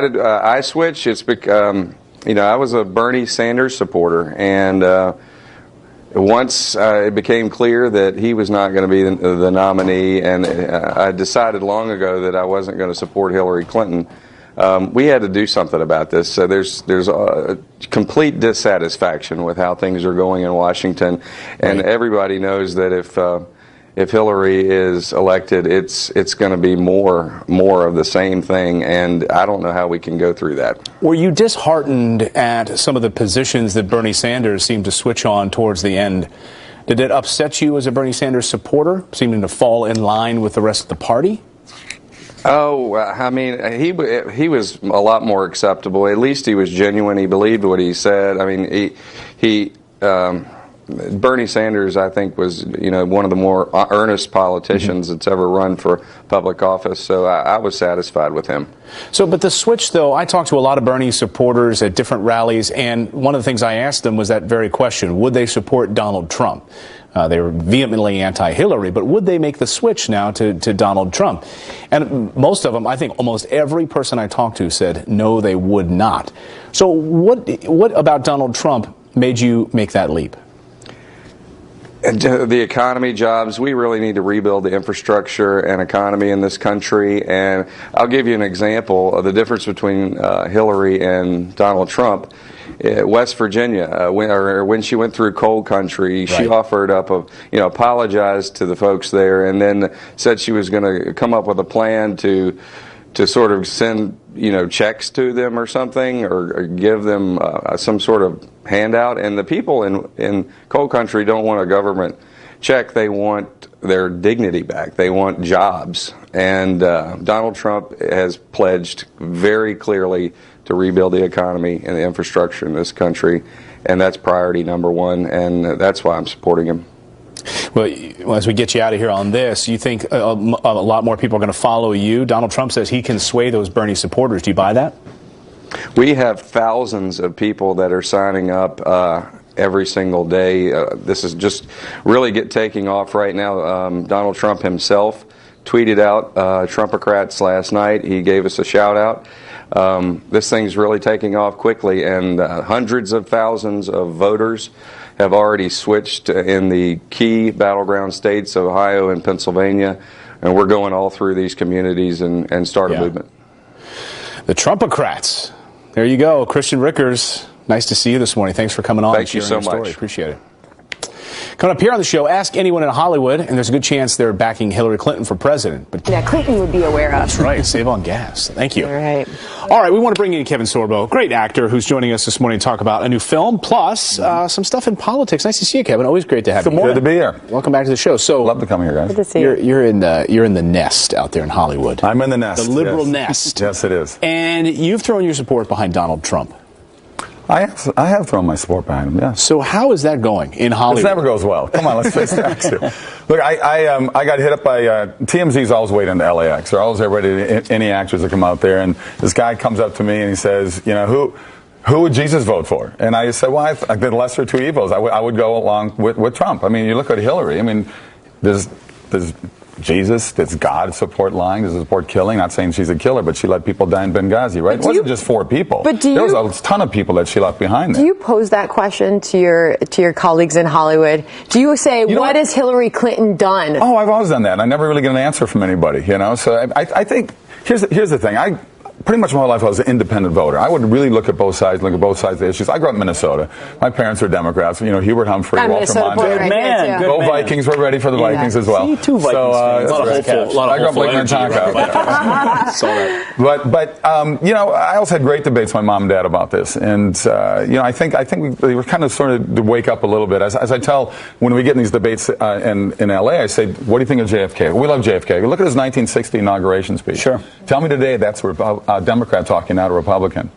[SPEAKER 17] did I switch? It's because, I was a Bernie Sanders supporter, and once it became clear that he was not going to be the nominee, and I decided long ago that I wasn't going to support Hillary Clinton, we had to do something about this. So there's a complete dissatisfaction with how things are going in Washington, and everybody knows that if Hillary is elected, it's going to be more of the same thing, and I don't know how we can go through that.
[SPEAKER 5] Were you disheartened at some of the positions that Bernie Sanders seemed to switch on towards the end? Did it upset you as a Bernie Sanders supporter, seeming to fall in line with the rest of the party?
[SPEAKER 17] Oh, I mean, he was a lot more acceptable. At least he was genuine. He believed what he said. I mean, Bernie Sanders, I think, was one of the more earnest politicians that's ever run for public office. So I was satisfied with him.
[SPEAKER 5] So, but the switch, though, I talked to a lot of Bernie supporters at different rallies, and one of the things I asked them was that very question: would they support Donald Trump? They were vehemently anti-Hillary, but would they make the switch now to Donald Trump? And most of them, I think almost every person I talked to said no, they would not. So what about Donald Trump made you make that leap?
[SPEAKER 17] The economy, jobs, we really need to rebuild the infrastructure and economy in this country. And I'll give you an example of the difference between Hillary and Donald Trump. West Virginia, when she went through coal country, she offered up apologized to the folks there, and then said she was going to come up with a plan to sort of send checks to them or something, or give them some sort of handout. And the people in coal country don't want a government check. They want their dignity back. They want jobs. And Donald Trump has pledged very clearly to rebuild the economy and the infrastructure in this country, and that's priority number one, and that's why I'm supporting him.
[SPEAKER 5] Well, as we get you out of here on this, you think a lot more people are going to follow you? Donald Trump says he can sway those Bernie supporters. Do you buy that?
[SPEAKER 17] We have thousands of people that are signing up every single day. This is just really taking off right now. Donald Trump himself tweeted out Trumpocrats last night. He gave us a shout out. This thing's really taking off quickly, and hundreds of thousands of voters have already switched in the key battleground states of Ohio and Pennsylvania, and we're going all through these communities and start a movement.
[SPEAKER 5] The Trumpocrats. There you go. Christian Rickers, nice to see you this morning. Thanks for coming on.
[SPEAKER 17] Thank you so much.
[SPEAKER 5] Appreciate it. Coming up here on the show, ask anyone in Hollywood, and there's a good chance they're backing Hillary Clinton for president. But
[SPEAKER 3] yeah, Clinton would be aware of.
[SPEAKER 5] That's right. Save on gas. Thank you.
[SPEAKER 3] All right.
[SPEAKER 5] All right, we want to bring in Kevin Sorbo, great actor, who's joining us this morning to talk about a new film, plus some stuff in politics. Nice to see you, Kevin. Always great to have you.
[SPEAKER 18] Good to be here.
[SPEAKER 5] Welcome back to the show. So,
[SPEAKER 18] love to come here, guys.
[SPEAKER 3] Good to see you.
[SPEAKER 5] You're in the nest out there in Hollywood.
[SPEAKER 18] I'm in the nest.
[SPEAKER 5] The liberal nest.
[SPEAKER 18] Yes, it is.
[SPEAKER 5] And you've thrown your support behind Donald Trump.
[SPEAKER 18] I have thrown my support behind him, yeah.
[SPEAKER 5] So how is that going in Hollywood?
[SPEAKER 18] It never goes well. Come on, let's face facts here. Look, I got hit up by TMZ's always waiting to LAX. They're always ready to any actors that come out there. And this guy comes up to me and he says, who would Jesus vote for? And I said, well, I did lesser two evils. I would go along with Trump. I mean, you look at Hillary. I mean, there's Jesus, does God support lying? Does it support killing? Not saying she's a killer, but she let people die in Benghazi, right? It wasn't just 4 people.
[SPEAKER 3] But
[SPEAKER 18] there was a ton of people that she left behind there.
[SPEAKER 3] Do you pose that question to your colleagues in Hollywood? Do you say, what has Hillary Clinton done?
[SPEAKER 18] Oh, I've always done that. I never really get an answer from anybody, So I think, here's the thing. Pretty much my whole life I was an independent voter. I would really look at both sides of the issues. I grew up in Minnesota. My parents are Democrats. Hubert Humphrey, Walter Mondale. Go Vikings. We're ready for the Vikings as well.
[SPEAKER 1] See, 2 Vikings fans.
[SPEAKER 18] I grew up like Minnetonka. But I also had great debates with my mom and dad about this. And, I think they were kind of sort of to wake up a little bit. As I tell, when we get in these debates in L.A., I say, what do you think of JFK? We love JFK. Look at his 1960 inauguration speech.
[SPEAKER 1] Sure.
[SPEAKER 18] Tell me today that's a Democrat talking, not a Republican.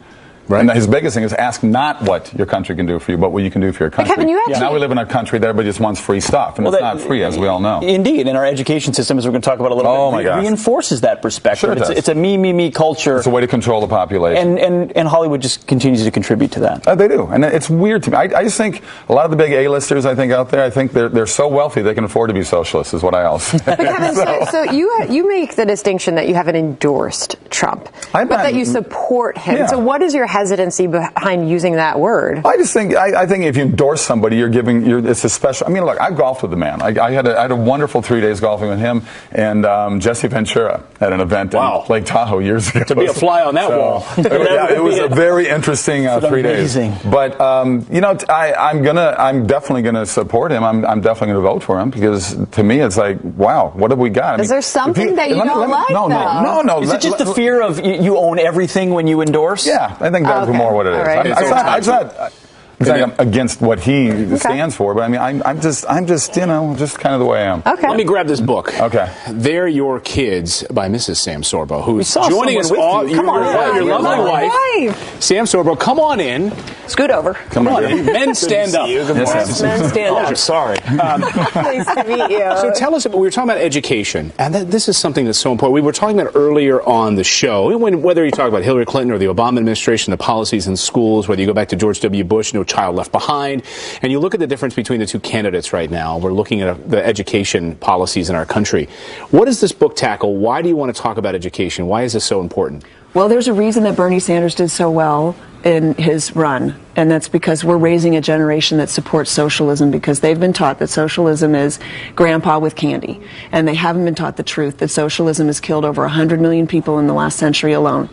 [SPEAKER 18] Right. And his biggest thing is ask not what your country can do for you, but what you can do for your country.
[SPEAKER 3] Kevin,
[SPEAKER 18] now we live in a country that everybody just wants free stuff, and it's not free, as we all know.
[SPEAKER 1] Indeed, and our education system, as we're going to talk about a little bit, reinforces that perspective.
[SPEAKER 18] Sure
[SPEAKER 1] it's a me culture.
[SPEAKER 18] It's a way to control the population.
[SPEAKER 1] And Hollywood just continues to contribute to that.
[SPEAKER 18] They do, and it's weird to me. I just think a lot of the big A-listers, I think, out there, I think they're so wealthy they can afford to be socialists, is what I always say.
[SPEAKER 3] But Kevin, so you make the distinction that you haven't endorsed Trump, but that you support him.
[SPEAKER 18] Yeah.
[SPEAKER 3] So what is your hesitancy behind using that word?
[SPEAKER 18] I just think I think if you endorse somebody, it's a special. I mean, look, I've golfed with the man. I had a wonderful 3 days golfing with him and Jesse Ventura at an event in Lake Tahoe years ago.
[SPEAKER 1] To be a fly on that wall.
[SPEAKER 18] It was a very interesting 3 days. But I'm definitely gonna support him. I'm definitely gonna vote for him because to me it's like, wow, what have we got?
[SPEAKER 3] Is there something that you don't like?
[SPEAKER 18] No.
[SPEAKER 1] Is it just the fear of you own everything when you endorse?
[SPEAKER 18] Yeah, I think that's more what it is.
[SPEAKER 3] Right.
[SPEAKER 18] I'm against what he stands for, but I mean, I'm just just kind of the way I am.
[SPEAKER 5] Okay. Let me grab this book.
[SPEAKER 18] Okay.
[SPEAKER 5] They're Your Kids by Mrs. Sam Sorbo, who's joining us.
[SPEAKER 7] Come on,
[SPEAKER 5] your lovely wife. Sam Sorbo, come on in.
[SPEAKER 7] Scoot over.
[SPEAKER 5] Come on in. Men stand up.
[SPEAKER 7] Men stand up.
[SPEAKER 5] Sorry.
[SPEAKER 3] Nice to meet you.
[SPEAKER 5] So tell us, we were talking about education, and this is something that's so important. We were talking about earlier on the show, whether you talk about Hillary Clinton or the Obama administration, the policies in schools, whether you go back to George W. Bush, No Child Left Behind, and you look at the difference between the two candidates right now. We're looking at the education policies in our country. What does this book tackle? Why do you want to talk about education? Why is this so important?
[SPEAKER 19] Well, there's a reason that Bernie Sanders did so well in his run, and that's because we're raising a generation that supports socialism, because they've been taught that socialism is grandpa with candy, and they haven't been taught the truth that socialism has killed over 100 million people in the last century alone.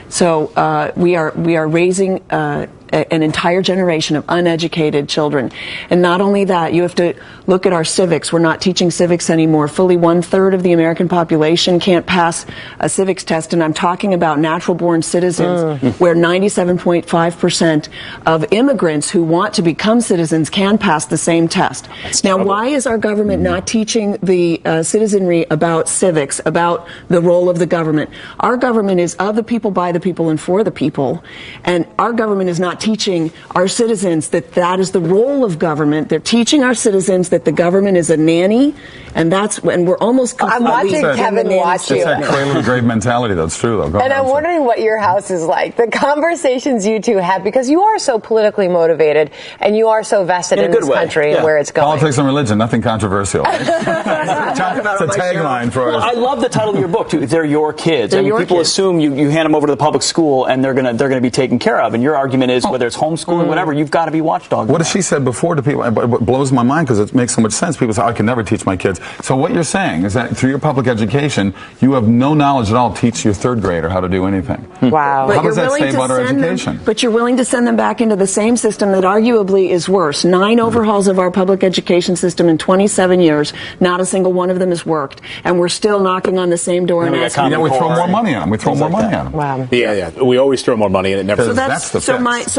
[SPEAKER 19] So we are raising an entire generation of uneducated children. And not only that, you have to look at our civics. We're not teaching civics anymore. Fully 1/3 of the American population can't pass a civics test, and I'm talking about natural-born citizens, where 97.5% of immigrants who want to become citizens can pass the same test. Now, why is our government not teaching the citizenry about civics, about the role of the government? Our government is of the people, by the people, and for the people, and our government is not teaching our citizens that that is the role of government. They're teaching our citizens that the government is a nanny, and we're almost completely.
[SPEAKER 3] I'm watching Kevin watch you.
[SPEAKER 18] It's that cradle to grave mentality. That's true, though. Go
[SPEAKER 3] and
[SPEAKER 18] ahead,
[SPEAKER 3] I'm wondering what your house is like. The conversations you two have, because you are so politically motivated and you are so vested in this country and where it's going.
[SPEAKER 18] Politics and religion, nothing controversial. Right? It's a tagline for us.
[SPEAKER 1] I love the title of your book too. They're your kids. I mean, people assume you hand them over to the public school and they're gonna be taken care of. And your argument is whether it's homeschooling, whatever, you've got to be watchdog.
[SPEAKER 18] What has she said before to people? It blows my mind because it makes so much sense. People say, I can never teach my kids. So what you're saying is that through your public education, you have no knowledge at all to teach your third grader how to do anything.
[SPEAKER 3] Wow.
[SPEAKER 18] How does that say about our education?
[SPEAKER 19] But you're willing to send them back into the same system that arguably is worse. 9 overhauls of our public education system in 27 years. Not a single one of them has worked. And we're still knocking on the same door.
[SPEAKER 18] And we throw more money at them. We throw more money at them.
[SPEAKER 3] Wow.
[SPEAKER 5] Yeah. We always throw more money and it never.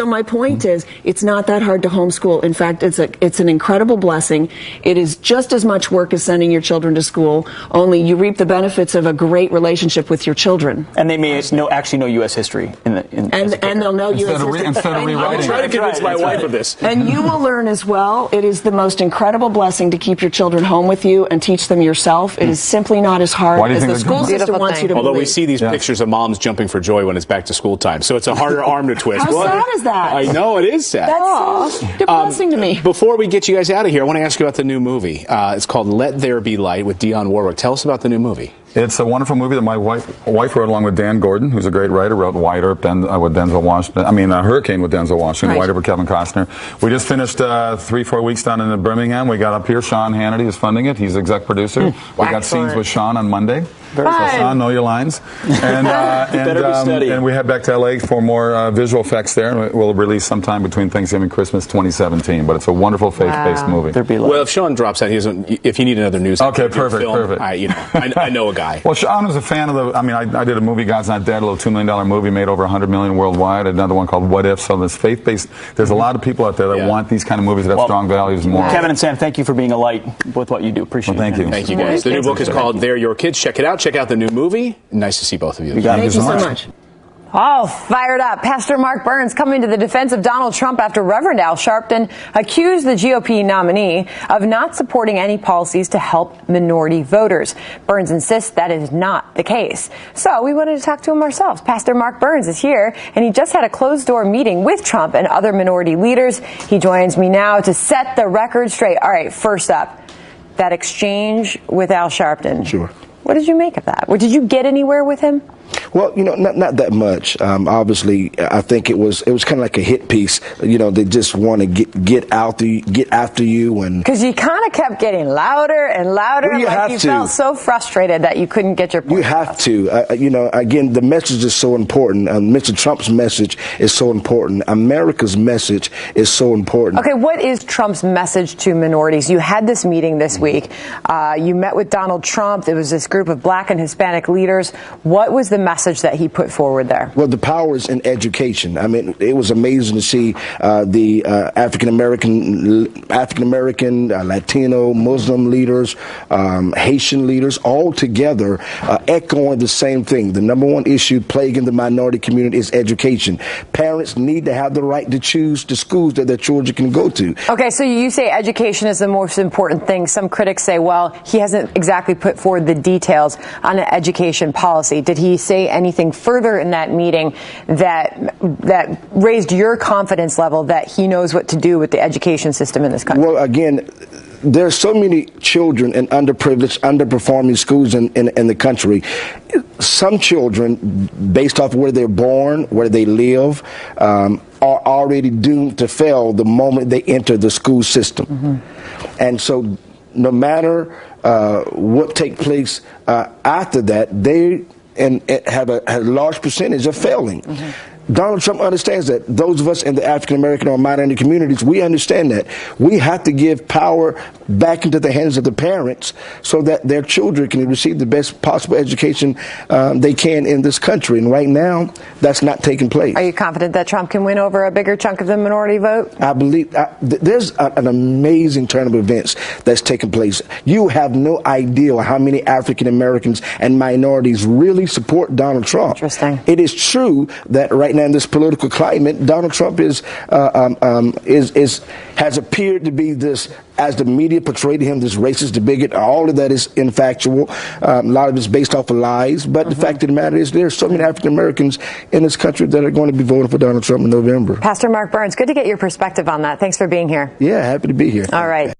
[SPEAKER 19] So my point is, it's not that hard to homeschool. In fact, it's an incredible blessing. It is just as much work as sending your children to school, only you reap the benefits of a great relationship with your children.
[SPEAKER 1] And they may actually know U.S. history. And
[SPEAKER 19] they'll know U.S. history.
[SPEAKER 18] Instead of rewriting.
[SPEAKER 5] I'm trying to convince my wife of this.
[SPEAKER 19] And you will learn as well. It is the most incredible blessing to keep your children home with you and teach them yourself. It is simply not as hard as the school system wants you to believe.
[SPEAKER 5] Although we see these pictures of moms jumping for joy when it's back to school time. So it's a harder arm to twist.
[SPEAKER 19] How sad is that?
[SPEAKER 5] I know, it is sad.
[SPEAKER 19] That's so depressing to me.
[SPEAKER 5] Before we get you guys out of here, I want to ask you about the new movie. It's called Let There Be Light with Dionne Warwick. Tell us about the new movie.
[SPEAKER 18] It's a wonderful movie that my wife wrote along with Dan Gordon, who's a great writer. Wrote White Earp with Denzel Washington. Hurricane with Denzel Washington. White Earp with Kevin Costner. We just finished 3-4 weeks down in Birmingham. We got up here. Sean Hannity is funding it. He's exec producer. We got scenes with Sean on Monday. So Sean, know your lines. And we head back to LA for more visual effects there. We'll release sometime between Thanksgiving and Christmas 2017. But it's a wonderful faith-based movie.
[SPEAKER 5] Well, if Sean drops out, if you need another news.
[SPEAKER 18] Okay, perfect.
[SPEAKER 5] I know a guy.
[SPEAKER 18] Well, Sean is a fan of I did a movie, God's Not Dead, a little $2 million movie, made over $100 million worldwide. Another one called What If. So this faith-based, there's a lot of people out there that want these kind of movies that have strong values and morals.
[SPEAKER 1] Kevin and Sam, thank you for being a light with what you do. Appreciate it.
[SPEAKER 18] Thank you.
[SPEAKER 5] Thank you, guys. The new book is called They're Your Kids. Check it out. Check out the new movie. Nice to see both of you.
[SPEAKER 19] Thank you so much.
[SPEAKER 3] Oh, fired up. Pastor Mark Burns coming to the defense of Donald Trump after Reverend Al Sharpton accused the GOP nominee of not supporting any policies to help minority voters. Burns insists that is not the case. So we wanted to talk to him ourselves. Pastor Mark Burns is here, and he just had a closed-door meeting with Trump and other minority leaders. He joins me now to set the record straight. All right, first up, that exchange with Al Sharpton.
[SPEAKER 20] Sure.
[SPEAKER 3] What did you make of that? Did you get anywhere with him?
[SPEAKER 20] Well, not that much. Obviously, I think it was kind of like a hit piece. They just want to get after you, and
[SPEAKER 3] because you kind of kept getting louder and louder,
[SPEAKER 20] well,
[SPEAKER 3] you felt so frustrated that you couldn't get your point.
[SPEAKER 20] You have to. Again, the message is so important. Mr. Trump's message is so important. America's message is so important.
[SPEAKER 3] Okay, what is Trump's message to minorities? You had this meeting this week. You met with Donald Trump. There was this group of Black and Hispanic leaders. What was the message that he put forward there?
[SPEAKER 20] Well, the power is in education. I mean, it was amazing to see the African American, Latino, Muslim leaders, Haitian leaders all together echoing the same thing. The number one issue plaguing the minority community is education. Parents need to have the right to choose the schools that their children can go to.
[SPEAKER 3] Okay, so you say education is the most important thing. Some critics say, well, he hasn't exactly put forward the details on an education policy. Did he say anything further in that meeting that raised your confidence level that he knows what to do with the education system in this country?
[SPEAKER 20] Well, again, there's so many children in underprivileged, underperforming schools in the country. Some children, based off where they're born, where they live, are already doomed to fail the moment they enter the school system. Mm-hmm. And so no matter what takes place after that, they have a large percentage of failing. Mm-hmm. Donald Trump understands that. Those of us in the African American or minority communities, we understand that. We have to give power back into the hands of the parents so that their children can receive the best possible education they can in this country. And right now, that's not taking place.
[SPEAKER 3] Are you confident that Trump can win over a bigger chunk of the minority vote?
[SPEAKER 20] I believe there's an amazing turn of events that's taking place. You have no idea how many African Americans and minorities really support Donald Trump.
[SPEAKER 3] Interesting.
[SPEAKER 20] It is true that right now in this political climate, Donald Trump has appeared to be this, as the media portrayed him, this racist, the bigot. All of that is infactual. A lot of it's based off of lies. But the fact of the matter is, there are so many African Americans in this country that are going to be voting for Donald Trump in November.
[SPEAKER 3] Pastor Mark Burns, good to get your perspective on that. Thanks for being here.
[SPEAKER 20] Yeah, happy to be here.
[SPEAKER 3] All right.